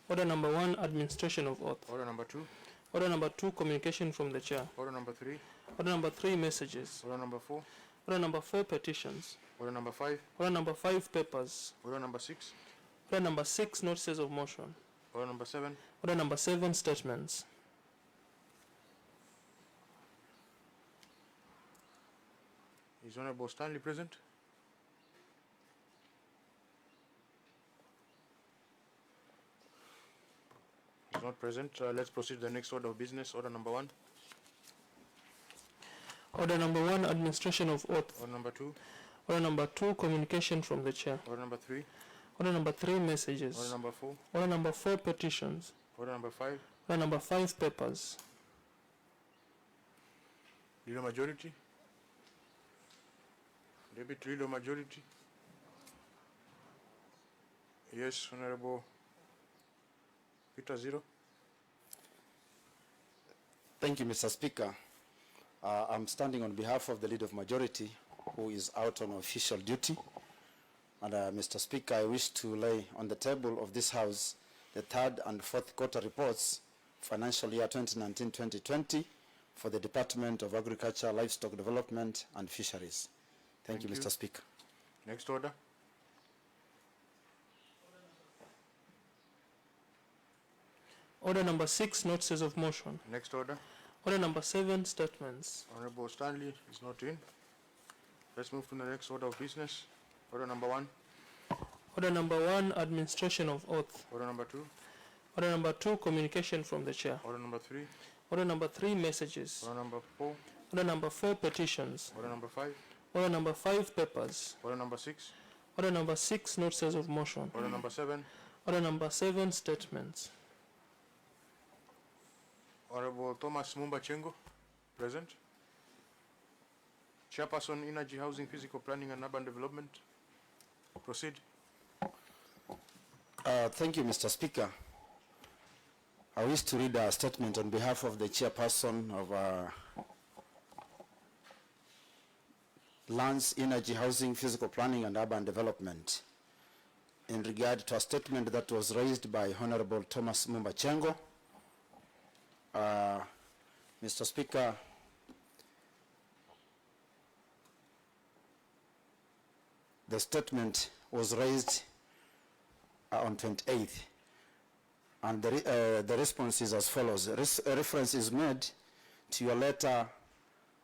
Order number 1, administration of oath. Order number 2. Order number 2, communication from the chair. Order number 3. Order number 3, messages. Order number 4. Order number 4, petitions. Order number 5. Order number 5, papers. Order number 6. Order number 6, notices of motion. Order number 7. Order number 7, statements. Is Honorable Stanley present? He's not present. Let's proceed to the next order of business. Order number 1. Order number 1, administration of oath. Order number 2. Order number 2, communication from the chair. Order number 3. Order number 3, messages. Order number 4. Order number 4, petitions. Order number 5. Order number 5, papers. Leader majority. Deputy Leader majority. Yes, Honorable Peter Zero. Thank you, Mr. Speaker. I'm standing on behalf of the Leader of Majority, who is out on official duty. And Mr. Speaker, I wish to lay on the table of this House the third and fourth quarter reports, financial year 2019-2020, for the Department of Agriculture, Livestock Development and Fisheries. Thank you, Mr. Speaker. Next order. Order number 6, notices of motion. Next order. Order number 7, statements. Honorable Stanley is not in. Let's move to the next order of business. Order number 1. Order number 1, administration of oath. Order number 2. Order number 2, communication from the chair. Order number 3. Order number 3, messages. Order number 4. Order number 4, petitions. Order number 5. Order number 5, papers. Order number 6. Order number 6, notices of motion. Order number 7. Order number 7, statements. Honorable Thomas Mumba Chengo, present. Chairperson, Energy, Housing, Physical Planning and Urban Development. Proceed. Thank you, Mr. Speaker. I wish to read a statement on behalf of the Chairperson of Lands, Energy, Housing, Physical Planning and Urban Development in regard to a statement that was raised by Honorable Thomas Mumba Chengo. Mr. Speaker, the statement was raised on 28th, and the response is as follows. Reference is made to your letter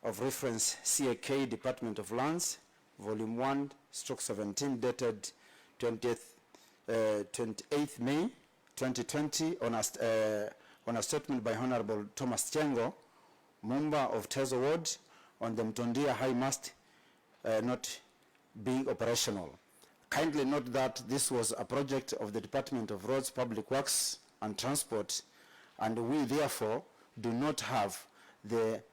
of reference CAK Department of Lands, Volume 1/17, dated 28th May 2020, on a statement by Honorable Thomas Chengo, member of Tezo Ward, on the Mtondia High Mast not being operational. Kindly note that this was a project of the Department of Roads, Public Works and Transport, and we therefore do not have the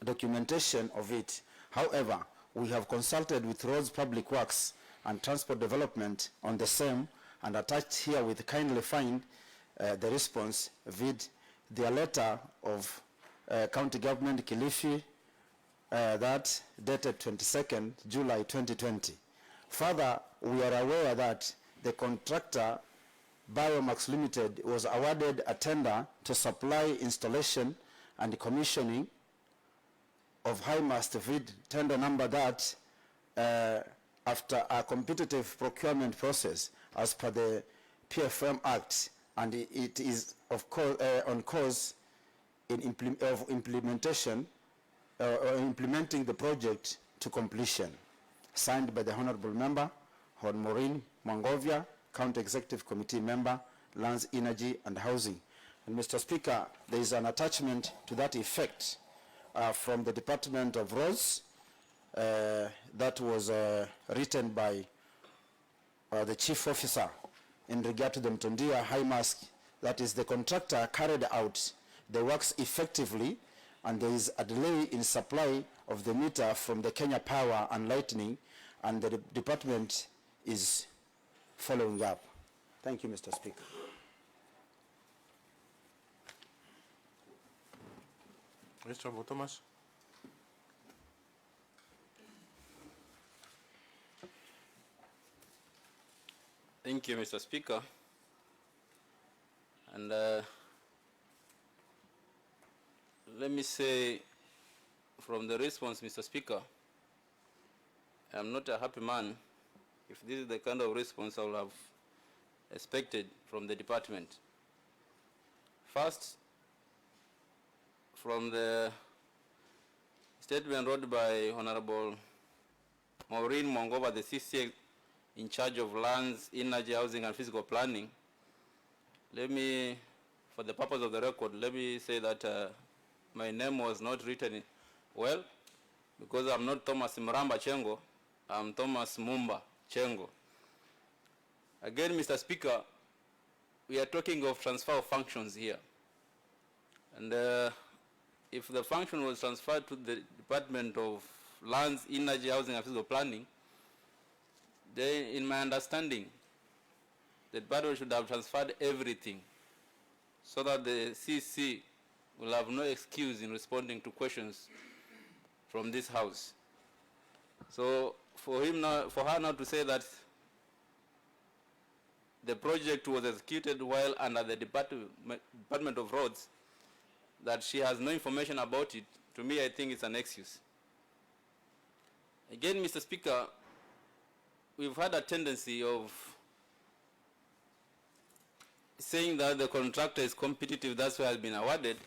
documentation of it. However, we have consulted with Roads, Public Works and Transport Development on the same, and attached here with kindly find the response vid their letter of County Government Kilifi that dated 22nd July 2020. Further, we are aware that the contractor Biomax Limited was awarded a tender to supply installation and commissioning of high mast vid tender number that after a competitive procurement process as per the PFM Act, and it is of course on course in implementation or implementing the project to completion. Signed by the Honorable Member Hon Maureen Mangovia, County Executive Committee Member, Lands, Energy and Housing. And Mr. Speaker, there is an attachment to that effect from the Department of Roads that was written by the Chief Officer in regard to the Mtondia High Mast, that is the contractor carried out the works effectively, and there is a delay in supply of the meter from the Kenya Power and Lightning, and the department is following up. Thank you, Mr. Speaker. Mr. Thomas. Thank you, Mr. Speaker. And let me say, from the response, Mr. Speaker, I'm not a happy man if this is the kind of response I would have expected from the department. First, from the statement wrote by Honorable Maureen Mongova, the CCA in charge of lands, energy, housing, and physical planning, let me, for the purpose of the record, let me say that my name was not written well, because I'm not Thomas Mramba Chengo, I'm Thomas Mumba Chengo. Again, Mr. Speaker, we are talking of transfer of functions here. And if the function was transferred to the Department of Lands, Energy, Housing, and Physical Planning, then in my understanding, the department should have transferred everything so that the CC will have no excuse in responding to questions from this House. So for her now to say that the project was executed while under the Department of Roads, that she has no information about it, to me I think it's an excuse. Again, Mr. Speaker, we've had a tendency of saying that the contractor is competitive, that's why it has been awarded.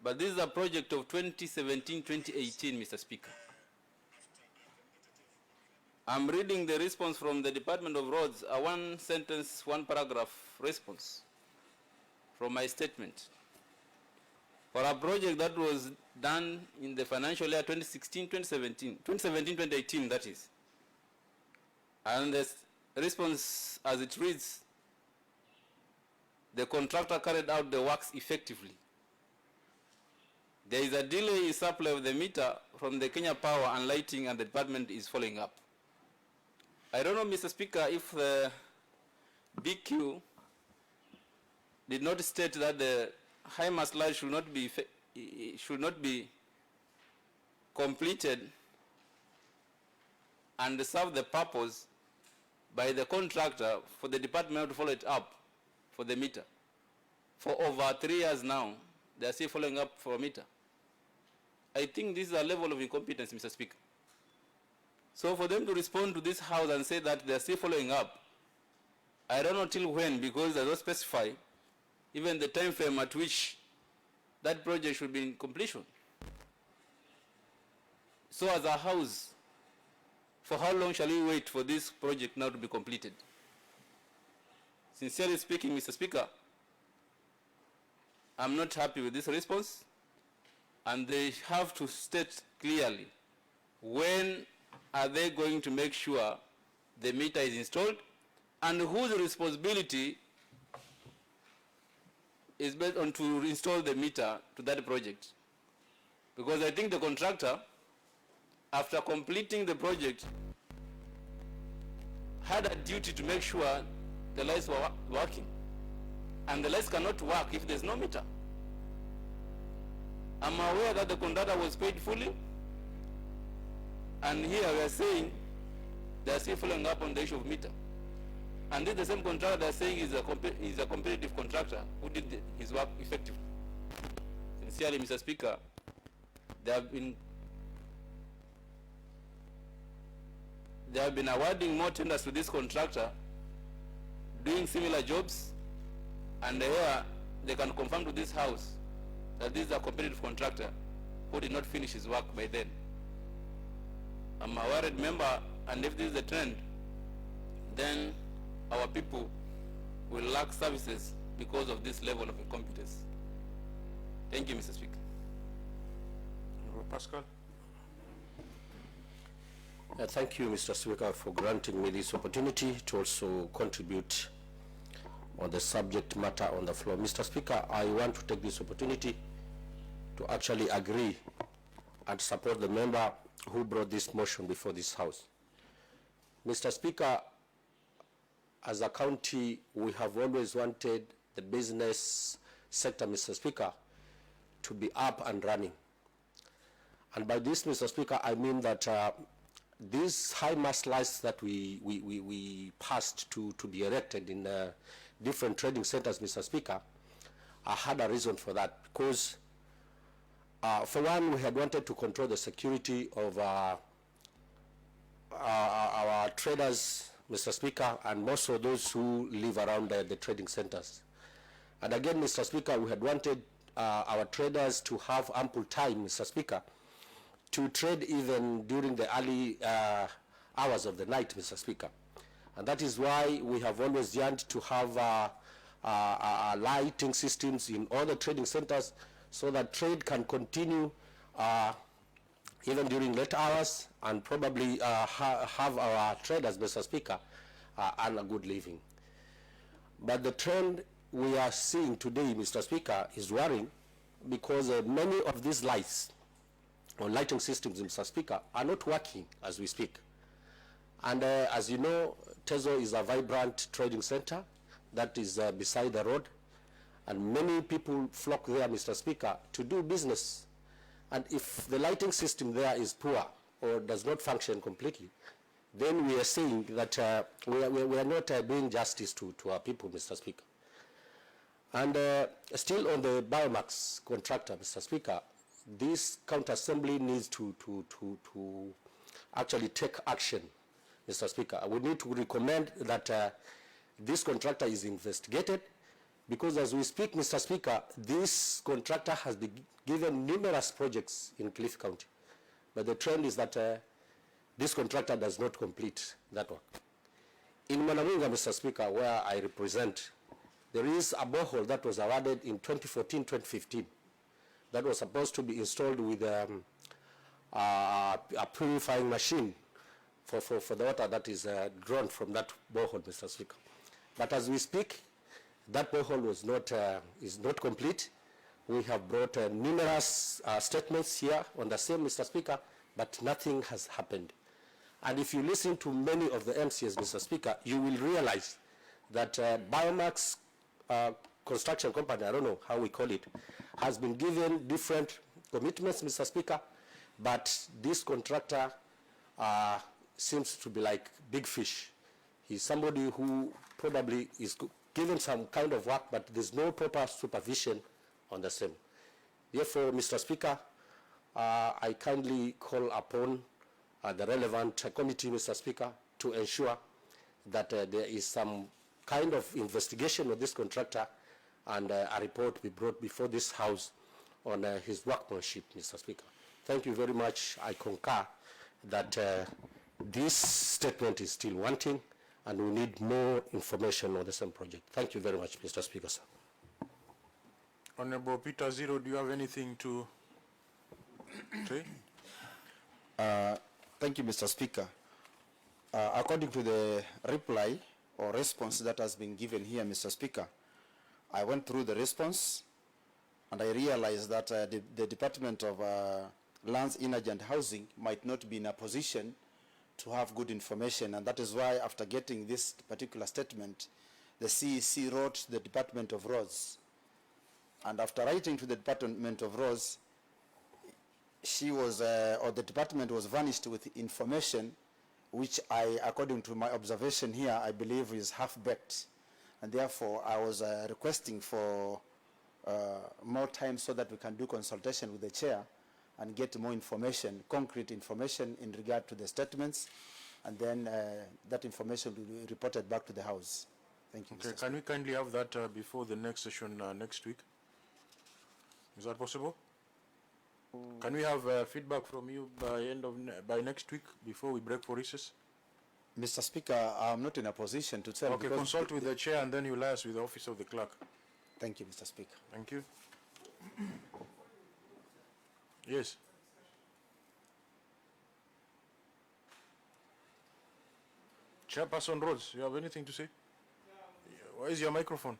But this is a project of 2017-2018, Mr. Speaker. I'm reading the response from the Department of Roads, a one sentence, one paragraph response from my statement. For a project that was done in the financial year 2017-2018, that is. And the response as it reads, the contractor carried out the works effectively. There is a delay in supply of the meter from the Kenya Power and Lighting, and the department is following up. I don't know, Mr. Speaker, if the BQ did not state that the high mast line should not be completed and serve the purpose by the contractor for the department to follow it up for the meter. For over 3 years now, they are still following up for a meter. I think this is a level of incompetence, Mr. Speaker. So for them to respond to this House and say that they are still following up, I don't know till when, because they don't specify even the time frame at which that project should be in completion. So as a House, for how long shall we wait for this project now to be completed? Sincerely speaking, Mr. Speaker, I'm not happy with this response, and they have to state clearly when are they going to make sure the meter is installed, and whose responsibility is based on to install the meter to that project. Because I think the contractor, after completing the project, had a duty to make sure the lights were working. And the lights cannot work if there's no meter. I'm aware that the contractor was paid fully, and here we are saying they are still following up on the issue of meter. And this is the same contractor they are saying is a competitive contractor who did his work effectively. Sincerely, Mr. Speaker, they have been awarding more tenders to this contractor doing similar jobs, and here they can confirm to this House that this is a competitive contractor who did not finish his work by then. I'm a worried member, and if this is the trend, then our people will lack services because of this level of incompetence. Thank you, Mr. Speaker. Pascal. Thank you, Mr. Speaker, for granting me this opportunity to also contribute on the subject matter on the floor. Mr. Speaker, I want to take this opportunity to actually agree and support the member who brought this motion before this House. Mr. Speaker, as a county, we have always wanted the business sector, Mr. Speaker, to be up and running. And by this, Mr. Speaker, I mean that these high mast lights that we passed to be erected in different trading centers, Mr. Speaker, I had a reason for that, because for one, we had wanted to control the security of our traders, Mr. Speaker, and also those who live around the trading centers. And again, Mr. Speaker, we had wanted our traders to have ample time, Mr. Speaker, to trade even during the early hours of the night, Mr. Speaker. And that is why we have always yearned to have lighting systems in all the trading centers, so that trade can continue even during late hours, and probably have our traders, Mr. Speaker, earn a good living. But the trend we are seeing today, Mr. Speaker, is worrying, because many of these lights or lighting systems, Mr. Speaker, are not working as we speak. And as you know, Tezo is a vibrant trading center that is beside the road, and many people flock there, Mr. Speaker, to do business. And if the lighting system there is poor or does not function completely, then we are saying that we are not doing justice to our people, Mr. Speaker. And still on the Biomax contractor, Mr. Speaker, this counter assembly needs to actually take action, Mr. Speaker. We need to recommend that this contractor is investigated, because as we speak, Mr. Speaker, this contractor has been given numerous projects in Kilifi County. But the trend is that this contractor does not complete that work. In Manamunga, Mr. Speaker, where I represent, there is a borehole that was awarded in 2014-2015 that was supposed to be installed with a purifying machine for the water that is drawn from that borehole, Mr. Speaker. But as we speak, that borehole is not complete. We have brought numerous statements here on the same, Mr. Speaker, but nothing has happened. And if you listen to many of the MCs, Mr. Speaker, you will realize that Biomax construction company, I don't know how we call it, has been given different commitments, Mr. Speaker, but this contractor seems to be like big fish. He's somebody who probably is given some kind of work, but there's no proper supervision on the same. Therefore, Mr. Speaker, I kindly call upon the relevant committee, Mr. Speaker, to ensure that there is some kind of investigation of this contractor, and a report be brought before this House on his workmanship, Mr. Speaker. Thank you very much. I concur that this statement is still wanting, and we need more information on the same project. Thank you very much, Mr. Speaker, sir. Honorable Peter Zero, do you have anything to say? Thank you, Mr. Speaker. According to the reply or response that has been given here, Mr. Speaker, I went through the response and I realized that the Department of Lands, Energy and Housing might not be in a position to have good information, and that is why after getting this particular statement, the CEC wrote to the Department of Roads. And after writing to the Department of Roads, she was, or the department was furnished with information which I, according to my observation here, I believe is half-baked. And therefore, I was requesting for more time so that we can do consultation with the chair and get more information, concrete information in regard to the statements, and then that information will be reported back to the House. Thank you, Okay, Mr. can we kindly have that before the next session next week? Is that possible? Can we have feedback from you by next week before we break for recess? Mr. Speaker, I'm not in a position to tell. Okay, consult with the chair and then you liaise with the office of the clerk. Thank you, Mr. Speaker. Thank you. Yes. Chairperson Rhodes, you have anything to say? Yeah. Where is your microphone?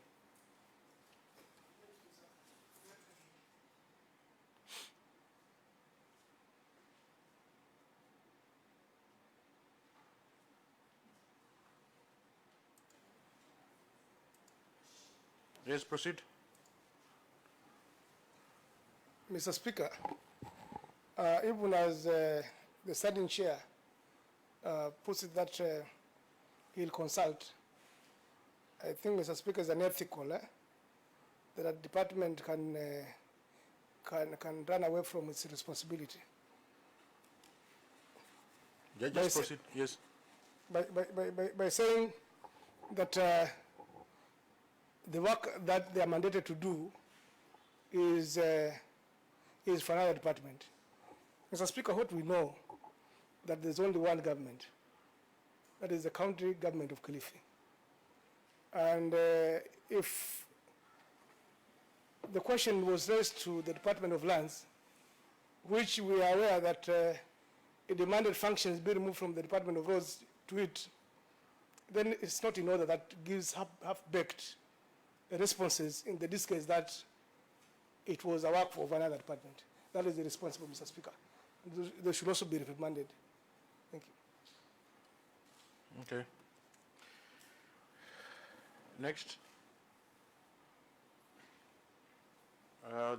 Yes, proceed. Mr. Speaker, even as the standing chair puts it that he'll consult, I think, Mr. Speaker, is unethical that a department can run away from its responsibility. Just By sa- proceed. Yes. By saying that the work that they are mandated to do is for another department. Mr. Speaker, what we know that there's only one government, that is the county government of Kilifi. And if the question was raised to the Department of Lands, which we are aware that it demanded functions be removed from the Department of Roads to it, then it's not in order. That gives half-baked responses in this case that it was a work of another department. That is irresponsible, Mr. Speaker. They should also be reprimanded. Thank you. Okay. Next.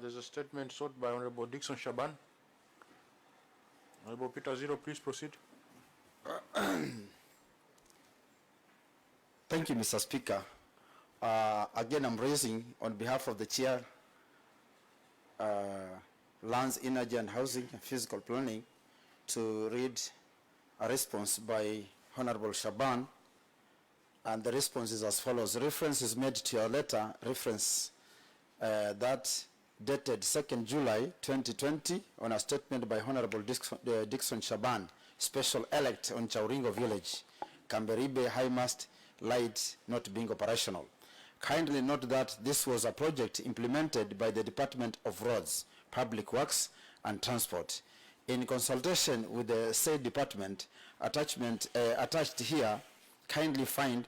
There's a statement sought by Honorable Dixon Shaban. Honorable Peter Zero, please proceed. Thank you, Mr. Speaker. Again, I'm raising on behalf of the Chair, Lands, Energy and Housing and Physical Planning, to read a response by Honorable Shaban. And the response is as follows. Reference is made to your letter, reference that dated 2nd July 2020 on a statement by Honorable Dixon Shaban, Special Elect on Chauringo Village, Kamberibe High Mast Light not being operational. Kindly note that this was a project implemented by the Department of Roads, Public Works and Transport. In consultation with the said department, attached here, kindly find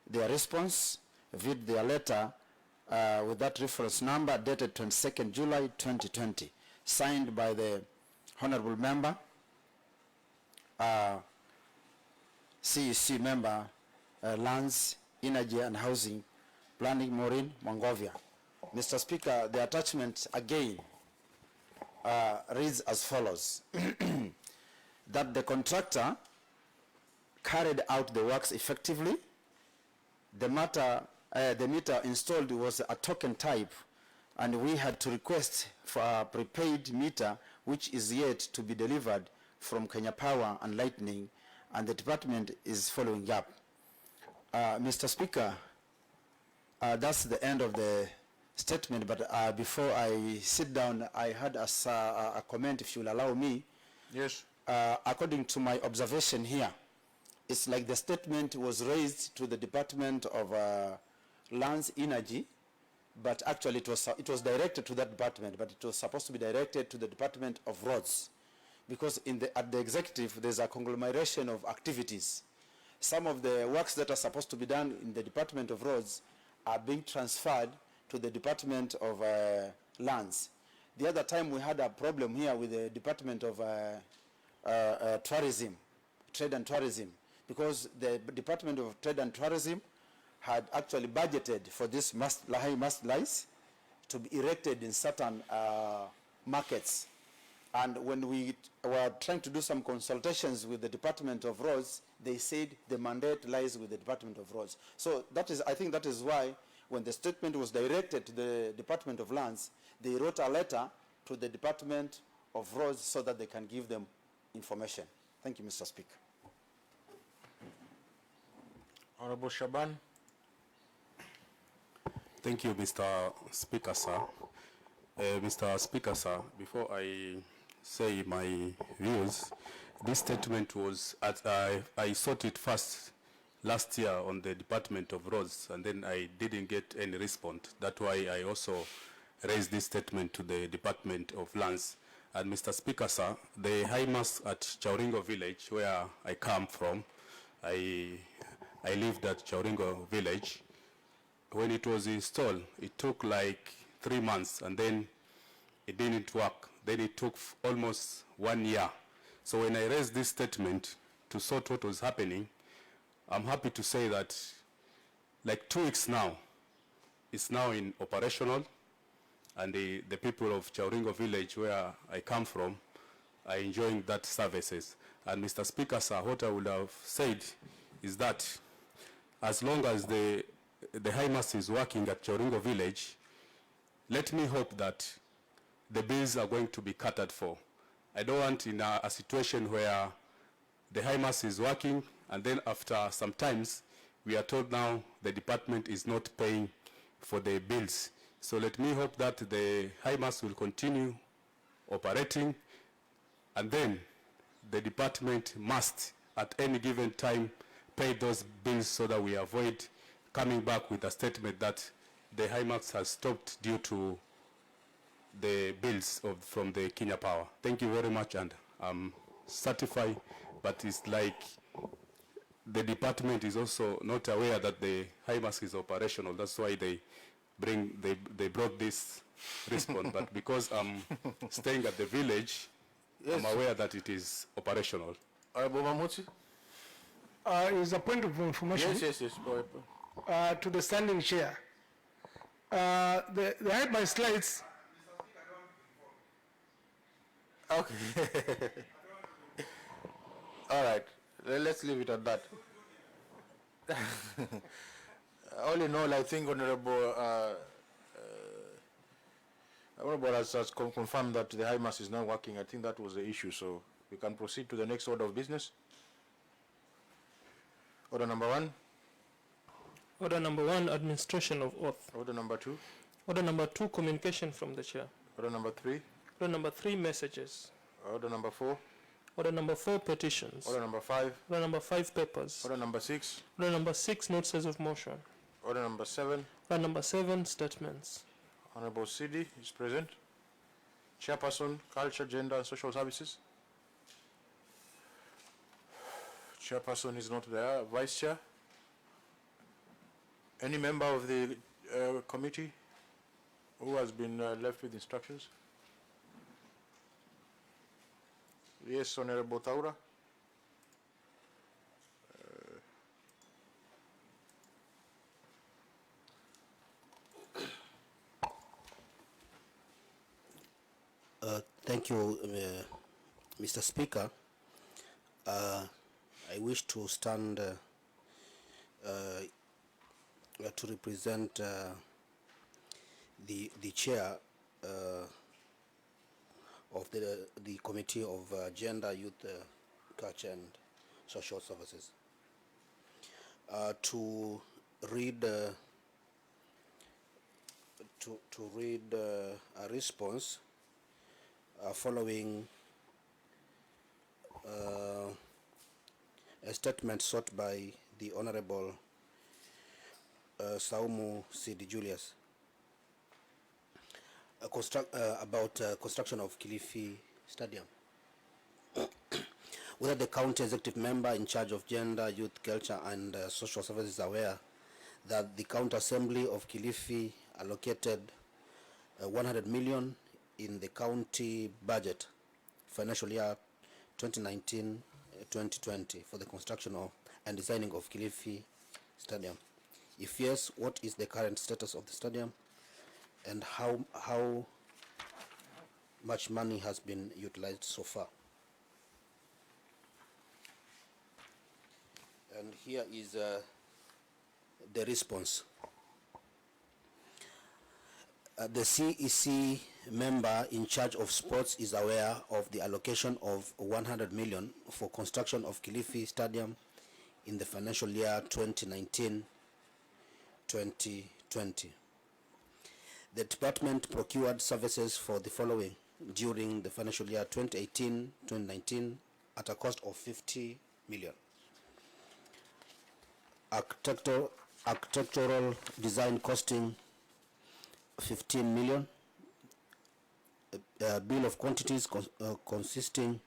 their response, read their letter with that reference number dated 22nd July 2020, signed by the Honorable Member, CEC Member, Lands, Energy and Housing, Planning Maureen Mongovia. Mr. Speaker, the attachment again reads as follows. That the contractor carried out the works effectively. The meter installed was a token type, and we had to request for a prepaid meter which is yet to be delivered from Kenya Power and Lightning, and the department is following up. Mr. Speaker, that's the end of the statement, but before I sit down, I had a comment, if you will allow me. Yes. According to my observation here, it's like the statement was raised to the Department of Lands, Energy, but actually it was directed to that department, but it was supposed to be directed to the Department of Roads, because at the executive there's a conglomeration of activities. Some of the works that are supposed to be done in the Department of Roads are being transferred to the Department of Lands. The other time we had a problem here with the Department of Tourism, Trade and Tourism, because the Department of Trade and Tourism had actually budgeted for this high mast lights to be erected in certain markets. And when we were trying to do some consultations with the Department of Roads, they said the mandate lies with the Department of Roads. So I think that is why when the statement was directed to the Department of Lands, they wrote a letter to the Department of Roads so that they can give them information. Thank you, Mr. Speaker. Honorable Shaban. Thank you, Mr. Speaker, sir. Mr. Speaker, sir, before I say my views, this statement was, I sought it first last year on the Department of Roads, and then I didn't get any response. That's why I also raised this statement to the Department of Lands. And Mr. Speaker, sir, the high mast at Chauringo Village, where I come from, I lived at Chauringo Village. When it was installed, it took like 3 months, and then it didn't work. Then it took almost 1 year. So when I raised this statement to sort what was happening, I'm happy to say that like 2 weeks now, it's now in operational, and the people of Chauringo Village, where I come from, are enjoying that services. And Mr. Speaker, sir, what I would have said is that as long as the the HIMARS is working at Choringo village, let me hope that the bills are going to be catered for. I don't want in a situation where the HIMARS is working and then after some times we are told now the department is not paying for the bills. So let me hope that the HIMARS will continue operating and then the department must at any given time pay those bills so that we avoid coming back with a statement that the HIMARS has stopped due to the bills from the Kenya Power. Thank you very much, and I'm certified, but it's like the department is also not aware that the HIMARS is operational. That's why they brought this response. But because I'm staying at the village, yes, I'm aware that it is operational. Is a point of information. Yes. Go ahead. To the standing chair. I had my slides. Okay. All right. Let's leave it at that. All in all, I think Honorable has confirmed that the HIMARS is not working. I think that was the issue. So we can proceed to the next order of business. Order number 1. Order number 1, administration of oath. Order number 2. Order number 2, communication from the chair. Order number 3. Order number 3, messages. Order number 4. Order number 4, petitions. Order number 5. Order number 5, papers. Order number 6. Order number 6, notices of motion. Order number 7. Order number 7, statements. Honorable Sidi is present. Chairperson, Culture, Gender and Social Services. Chairperson is not there. Vice Chair. Any member of the committee who has been left with instructions? Yes, Honorable Taura. Thank you, Mr. Speaker. I wish to stand to represent the chair of the Committee of Gender, Youth, Culture and Social Services to read a response following a statement sought by the Honorable Saumu Sidi Julius about construction of Kilifi Stadium. Whether the county executive member in charge of gender, youth, culture and social services is aware that the county assembly of Kilifi allocated 100 million in the county budget financial year 2019-2020 for the construction of and designing of Kilifi Stadium. If yes, what is the current status of the stadium and how much money has been utilized so far? And here is the response. The CEC member in charge of sports is aware of the allocation of 100 million for construction of Kilifi Stadium in the financial year 2019-2020. The department procured services for the following during the financial year 2018-2019 at a cost of 50 million. Architectural design costing 15 million, bill of quantities consisting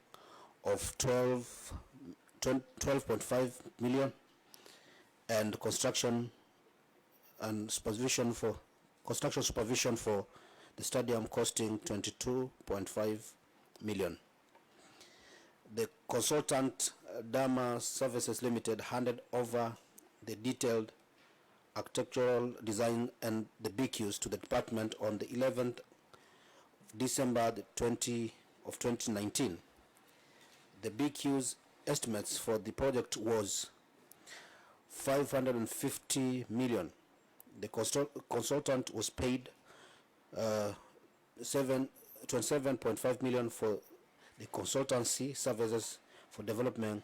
of 12.5 million, and construction supervision for the stadium costing 22.5 million. The consultant Dama Services Limited handed over the detailed architectural design and the BQs to the department on the 11th December 2019. The BQ's estimates for the project was 550 million The consultant was paid 27.5 million for the consultancy services for developing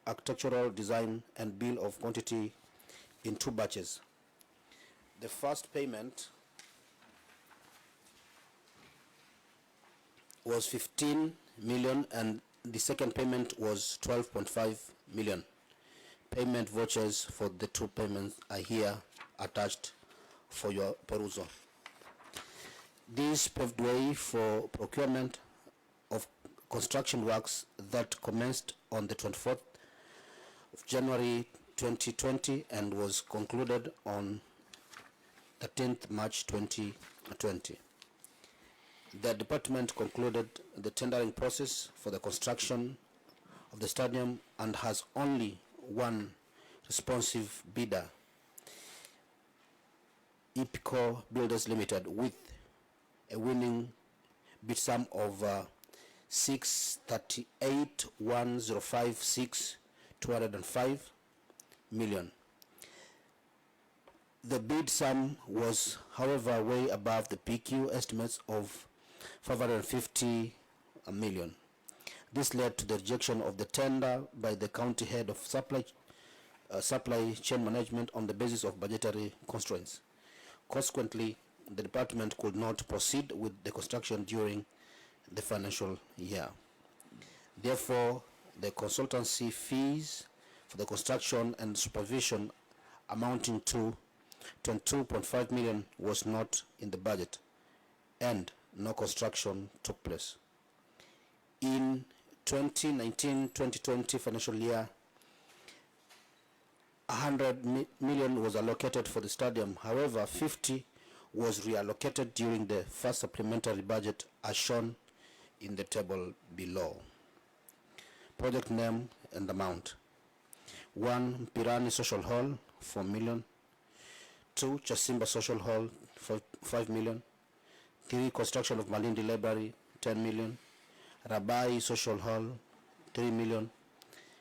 architectural design and bill of quantity in 2 batches. The first payment was 15 million and the second payment was 12.5 million. Payment vouchers for the 2 payments are here attached for your perusal. This paved way for procurement of construction works that commenced on the 24th of January 2020 and was concluded on 13th March 2020. The department concluded the tendering process for the construction of the stadium and has only one responsive bidder, IPCO Builders Limited, with a winning bid sum of 638,105,205 million. The bid sum was, however, way above the PQ estimates of 550 million. This led to the rejection of the tender by the county head of supply chain management on the basis of budgetary constraints. Consequently, the department could not proceed with the construction during the financial year. Therefore, the consultancy fees for the construction and supervision amounting to 22.5 million was not in the budget, and no construction took place. In 2019-2020 financial year, 100 million was allocated for the stadium. However, 50 was reallocated during the first supplementary budget as shown in the table below. Project name and amount: 1. Pirani Social Hall, 4 million. 2. Chasimba Social Hall, 5 million. 3. Construction of Malindi Library, 10 million. Rabai Social Hall, 3 million.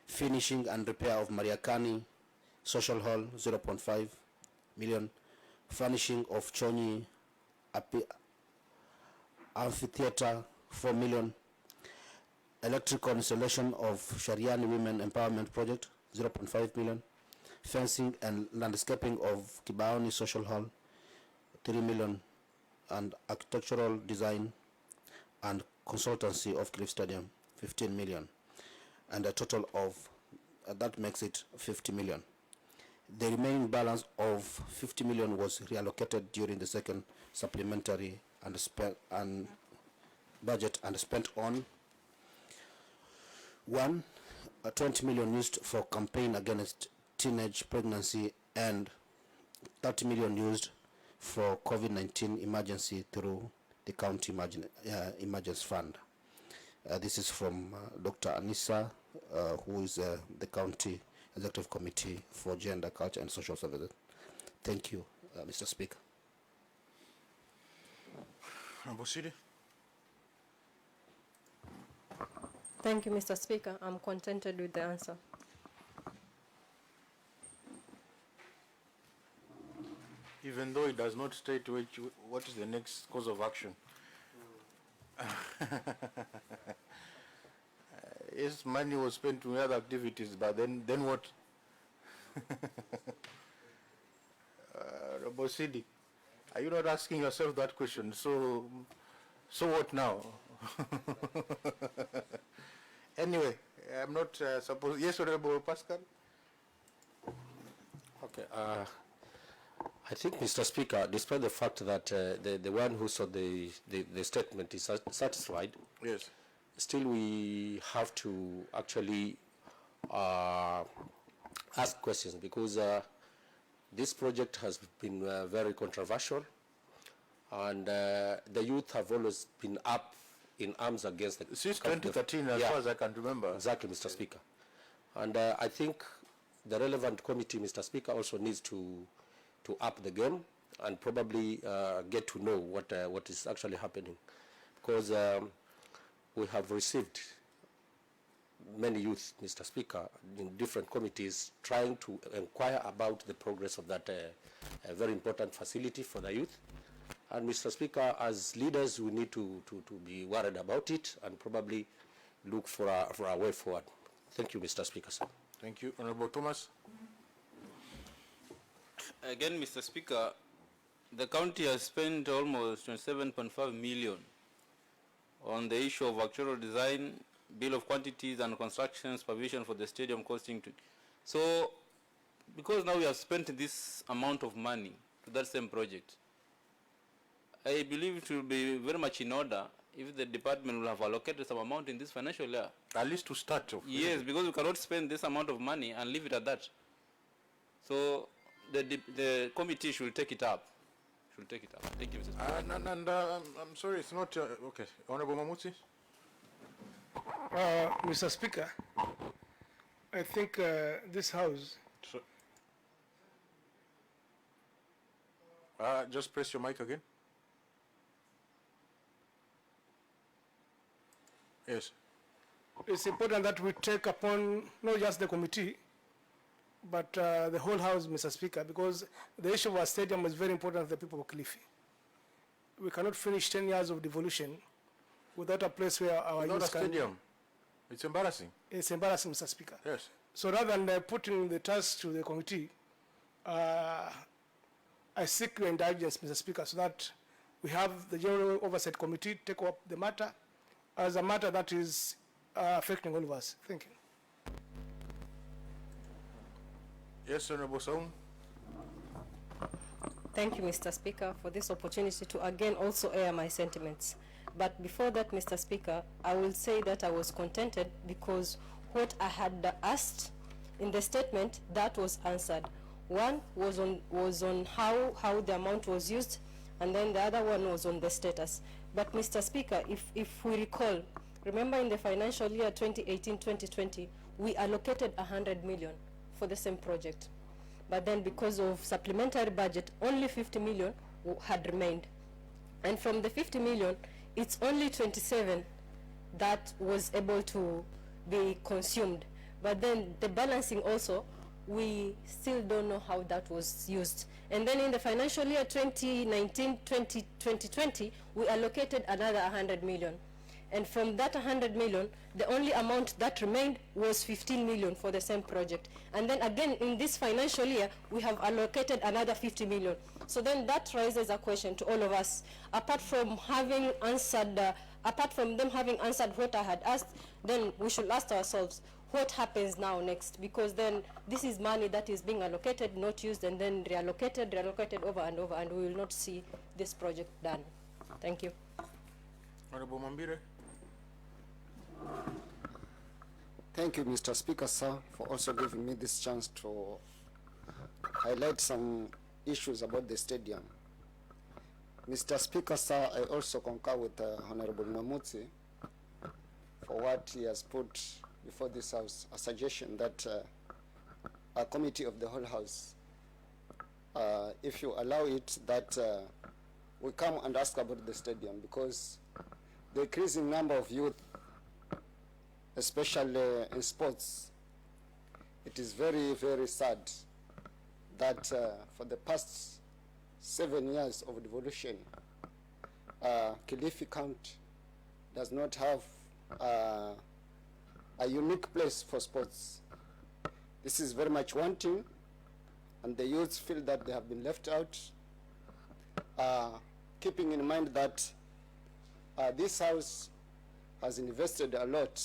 Finishing and repair of Mariakani Social Hall, 0.5 million. Furnishing of Chonyi Amphitheater, 4 million. Electrical installation of Shariani Women Empowerment Project, 0.5 million. Fencing and landscaping of Kibaoni Social Hall, 3 million. And architectural design and consultancy of Kilifi Stadium, 15 million. And a total of, that makes it 50 million. The remaining balance of 50 million was reallocated during the second supplementary and budget and spent on: 1. 20 million used for campaign against teenage pregnancy and 30 million used for COVID-19 emergency through the county emergency fund. This is from Dr. Anissa, who is the county executive committee for gender, culture and social services. Thank you, Mr. Speaker. Ambosidi. Thank you, Mr. Speaker. I'm contented with the answer. Even though it does not state what is the next course of action. Yes, money was spent on other activities, but then what? Robosidi, are you not asking yourself that question? So what now? Anyway, I'm not supposed. Yes, Honorable Pascal. Okay. I think, Mr. Speaker, despite the fact that the one who saw the statement is satisfied, yes, still we have to actually ask questions, because this project has been very controversial, and the youth have always been up in arms against the... Since 2013, as far as I can remember. Exactly, Mr. Speaker. And I think the relevant committee, Mr. Speaker, also needs to up the game and probably get to know what is actually happening, because we have received many youth, Mr. Speaker, in different committees trying to inquire about the progress of that very important facility for the youth. And Mr. Speaker, as leaders, we need to be worried about it and probably look for a way forward. Thank you, Mr. Speaker, sir. Thank you. Honorable Thomas. Again, Mr. Speaker, the county has spent almost 27.5 million on the issue of actuarial design, bill of quantities, and construction supervision for the stadium costing to. So, because now we have spent this amount of money to that same project, I believe it will be very much in order if the department will have allocated some amount in this financial year. At least to start off. Yes, because we cannot spend this amount of money and leave it at that. So the committee should take it up. Thank you, Mr. Speaker. I'm sorry, it's not okay. Honorable Mamutsi. Mr. Speaker, I think this house. So, just press your mic again. Yes. It's important that we take upon not just the committee, but the whole house, Mr. Speaker, because the issue of our stadium is very important to the people of Kilifi. We cannot finish 10 years of devolution without a place where our Not a youth can. stadium. It's embarrassing. It's embarrassing, Mr. Speaker. Yes. So rather than putting the task to the committee, I seek your indulgence, Mr. Speaker, so that we have the General Oversight Committee take up the matter as a matter that is affecting all of us. Thank you. Yes, Honorable Saum. Thank you, Mr. Speaker, for this opportunity to again also air my sentiments. But before that, Mr. Speaker, I will say that I was contented because what I had asked in the statement, that was answered. One was on how the amount was used, and then the other one was on the status. But Mr. Speaker, if we recall, remember in the financial year 2018-2020, we allocated 100 million for the same project. But then because of supplementary budget, only 50 million had remained. And from the 50 million, it's only 27 that was able to be consumed. But then the balancing also, we still don't know how that was used. And then in the financial year 2019-2020, we allocated another 100 million. And from that 100 million, the only amount that remained was 15 million for the same project. And then again, in this financial year, we have allocated another 50 million. So then that raises a question to all of us. Apart from them having answered what I had asked, then we should ask ourselves, what happens now next? Because then this is money that is being allocated, not used, and then reallocated over and over, and we will not see this project done. Thank you. Honorable Mambire. Thank you, Mr. Speaker, sir, for also giving me this chance to highlight some issues about the stadium. Mr. Speaker, sir, I also concur with Honorable Mamutsi for what he has put before this House, a suggestion that a committee of the whole House, if you allow it, that we come and ask about the stadium, because the increasing number of youth, especially in sports, it is very, very sad that for the past 7 years of devolution, Kilifi County does not have a unique place for sports. This is very much wanting, and the youths feel that they have been left out, keeping in mind that this House has invested a lot,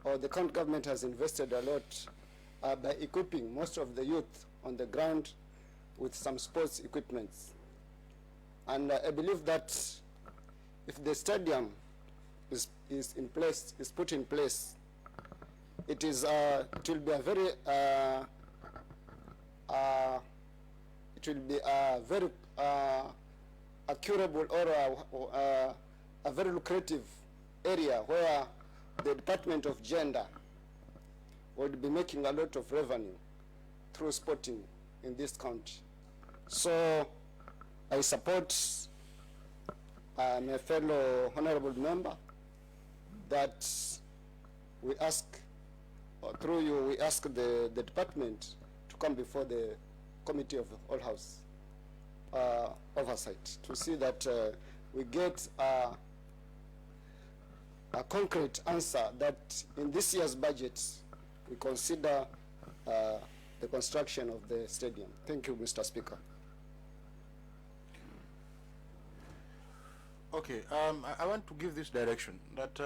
or the county government has invested a lot by equipping most of the youth on the ground with some sports equipments. And I believe that if the stadium is put in place, it will be a very a curable or a very lucrative area where the Department of Gender would be making a lot of revenue through sporting in this county. So I support my fellow honorable member that we ask, or through you, we ask the department to come before the Committee of All House Oversight to see that we get a concrete answer that in this year's budget we consider the construction of the stadium. Thank you, Mr. Speaker. Okay, I want to give this direction that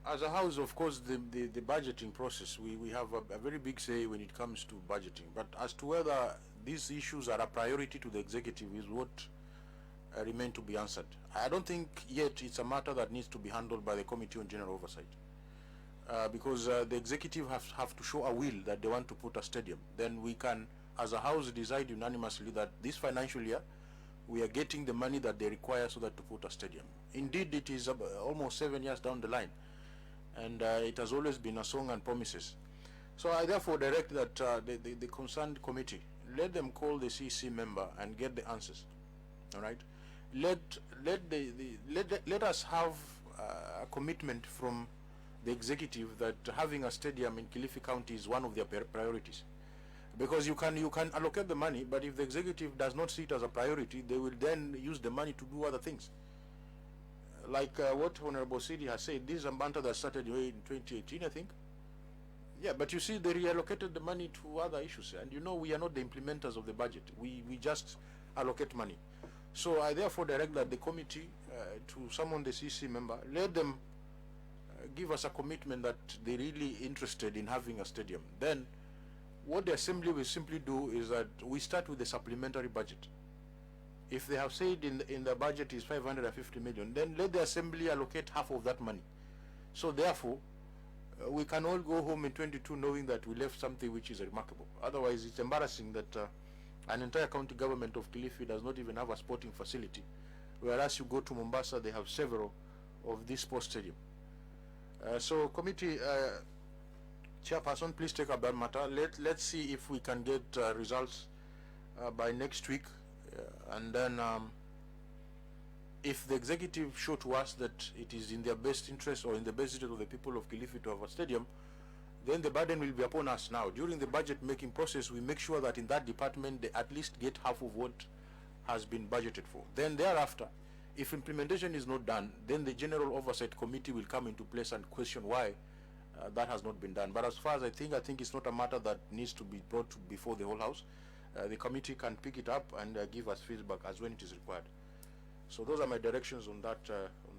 as a house, of course, the budgeting process, we have a very big say when it comes to budgeting. But as to whether these issues are a priority to the executive is what remain to be answered. I don't think yet it's a matter that needs to be handled by the Committee on General Oversight. Because the executive have to show a will that they want to put a stadium. Then we can, as a house, decide unanimously that this financial year, we are getting the money that they require so that to put a stadium. Indeed, it is almost 7 years down the line. And it has always been a song and promises. So I therefore direct that the concerned committee, let them call the CC member and get the answers. All right? Let us have a commitment from the executive that having a stadium in Kilifi County is one of their priorities. Because you can allocate the money, but if the executive does not see it as a priority, they will then use the money to do other things. Like what Honorable Sidi has said, this is a matter that started in 2018, I think. Yeah, but you see, they reallocated the money to other issues, and you know we are not the implementers of the budget. We just allocate money. So I therefore direct that the committee to summon the CC member, let them give us a commitment that they're really interested in having a stadium. Then what the assembly will simply do is that we start with the supplementary budget. If they have said in the budget is 550 million, then let the assembly allocate half of that money. So therefore, we can all go home in 22 knowing that we left something which is remarkable. Otherwise, it's embarrassing that an entire county government of Kilifi does not even have a sporting facility, whereas you go to Mombasa, they have several of these sports stadium. So committee chairperson, please take up that matter. Let's see if we can get results by next week, and then if the executive show to us that it is in their best interest or in the best interest of the people of Kilifi to have a stadium, then the burden will be upon us now. During the budget making process, we make sure that in that department they at least get half of what has been budgeted for. Then thereafter, if implementation is not done, then the General Oversight Committee will come into place and question why that has not been done. But as far as I think it's not a matter that needs to be brought before the whole House. The committee can pick it up and give us feedback as when it is required. So those are my directions on that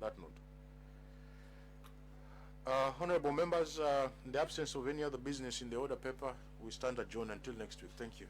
note. Honorable members, in the absence of any other business in the order paper, we stand adjourned until next week. Thank you.